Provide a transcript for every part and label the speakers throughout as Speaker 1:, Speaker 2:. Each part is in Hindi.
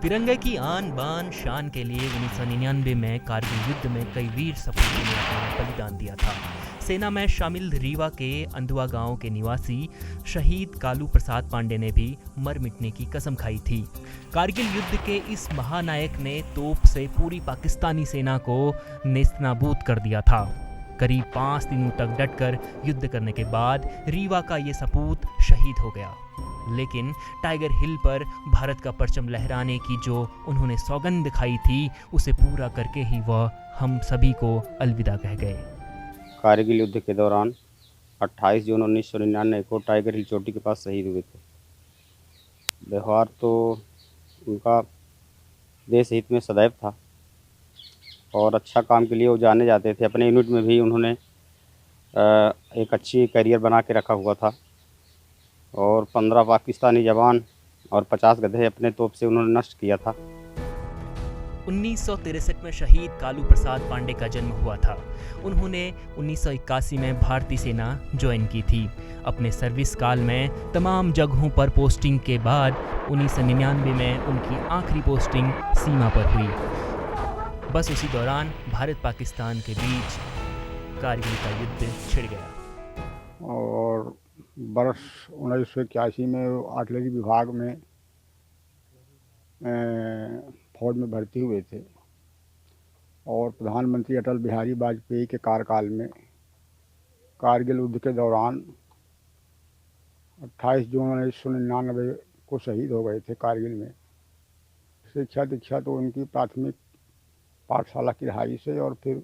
Speaker 1: तिरंगे की आन बान शान के लिए 1999 में कारगिल युद्ध में कई वीर सपूतों ने अपना बलिदान दिया था। सेना में शामिल रीवा के अंदुआ गांव के निवासी शहीद कालू प्रसाद पांडे ने भी मर मिटने की कसम खाई थी। कारगिल युद्ध के इस महानायक ने तोप से पूरी पाकिस्तानी सेना को नेस्तनाबूद कर दिया था। करीब 5 दिनों तक डटकर युद्ध करने के बाद रीवा का ये सपूत शहीद हो गया। लेकिन टाइगर हिल पर भारत का परचम लहराने की जो उन्होंने सौगंध खाई थी, उसे पूरा करके ही वह हम सभी को अलविदा कह गए।
Speaker 2: कारगिल युद्ध के दौरान 28 जून 1999 को टाइगर हिल चोटी के पास शहीद हुए थे। व्यवहार तो उनका देश हित में सदैव था और अच्छा काम के लिए वो जाने जाते थे। अपने यूनिट में भी उन्होंने एक अच्छी करियर बना के रखा हुआ था और 15 पाकिस्तानी जवान और 50 गधे अपने तोप से उन्होंने नष्ट किया था।
Speaker 1: 1963 में शहीद कालू प्रसाद पांडे का जन्म हुआ था। उन्होंने 1981 में भारतीय सेना ज्वाइन की थी। अपने सर्विस काल में तमाम जगहों पर पोस्टिंग के बाद 1999 में उनकी आखिरी पोस्टिंग सीमा पर हुई। बस उसी दौरान भारत पाकिस्तान के बीच कारगिल का युद्ध छिड़ गया
Speaker 3: और वर्ष 1981 में आर्टिलरी विभाग में फौज में भर्ती हुए थे और प्रधानमंत्री अटल बिहारी वाजपेयी के कार्यकाल में कारगिल युद्ध के दौरान 28 जून 1999 को शहीद हो गए थे कारगिल में। शिक्षा दीक्षा तो उनकी प्राथमिक पाठशाला की रहाई से और फिर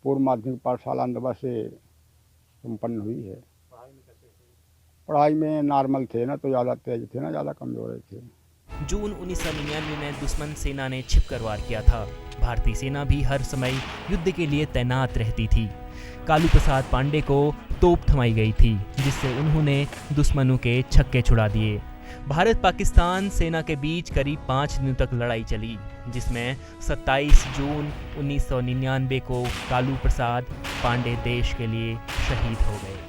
Speaker 3: पूर्व माध्यमिक पाठशाला अंदवा से संपन्न हुई है। पढ़ाई में नॉर्मल थे, ना तो ज़्यादा तेज थे ना ज़्यादा कमज़ोर थे।
Speaker 1: जून 1999 में दुश्मन सेना ने छिपकर वार किया था। भारतीय सेना भी हर समय युद्ध के लिए तैनात रहती थी। कालू प्रसाद पांडे को तोप थमाई गई थी, जिससे उन्होंने दुश्मनों के छक्के छुड़ा दिए। भारत पाकिस्तान सेना के बीच करीब 5 दिनों तक लड़ाई चली, जिसमें 27 जून 1999 को कालू प्रसाद पांडे देश के लिए शहीद हो गए।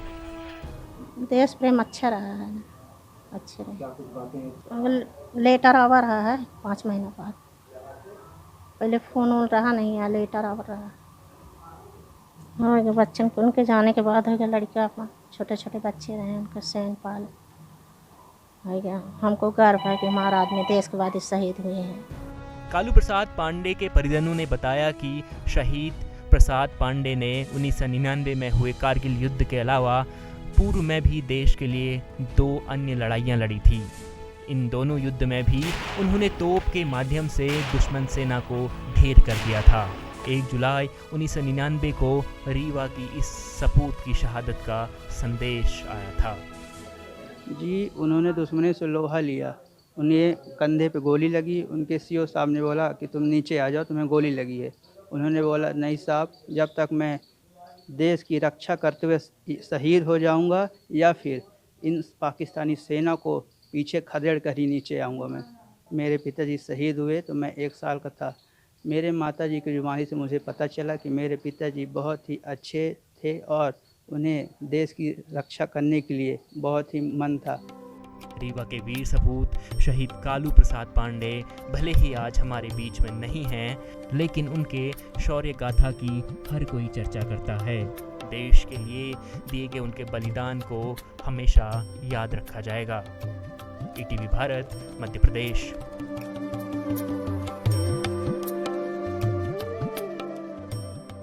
Speaker 4: देश प्रेम अच्छा रहा है, अच्छे रहे। लेटर आवर रहा है 5 महीना बाद। पहले फ़ोन वोन रहा नहीं है, लेटर आवर रहा। और बच्चन को उनके जाने के बाद हो गया, लड़का अपना छोटे छोटे बच्चे रहे, उनका सैन पाल हो गया। हमको गर्व है कि हमारा आदमी देश के बाद शहीद हुए हैं।
Speaker 1: कालू प्रसाद पांडे के परिजनों ने बताया कि शहीद प्रसाद पांडे ने 1999 में हुए कारगिल युद्ध के अलावा पूर्व में भी देश के लिए 2 अन्य लड़ाइयाँ लड़ी थी। इन दोनों युद्ध में भी उन्होंने तोप के माध्यम से दुश्मन सेना को ढेर कर दिया था। 1 जुलाई 1999 को रीवा की इस सपूत की शहादत का संदेश आया था।
Speaker 5: जी, उन्होंने दुश्मनी से लोहा लिया, उन्हें कंधे पे गोली लगी। उनके सीओ साहब ने बोला कि तुम नीचे आ जाओ, तुम्हें गोली लगी है। उन्होंने बोला नहीं साहब, जब तक मैं देश की रक्षा करते हुए शहीद हो जाऊंगा या फिर इन पाकिस्तानी सेना को पीछे खदेड़ कर ही नीचे आऊँगा मैं। मेरे पिताजी शहीद हुए तो मैं 1 साल का था। मेरे माताजी की जुबानी से मुझे पता चला कि मेरे पिताजी बहुत ही अच्छे थे और उन्हें देश की रक्षा करने के लिए बहुत ही मन था।
Speaker 1: रीवा के वीर सपूत शहीद कालू प्रसाद पांडे भले ही आज हमारे बीच में नहीं हैं, लेकिन उनके शौर्य गाथा की हर कोई चर्चा करता है। देश के लिए दिए गए उनके बलिदान को हमेशा याद रखा जाएगा। ईटीवी भारत, मध्य प्रदेश।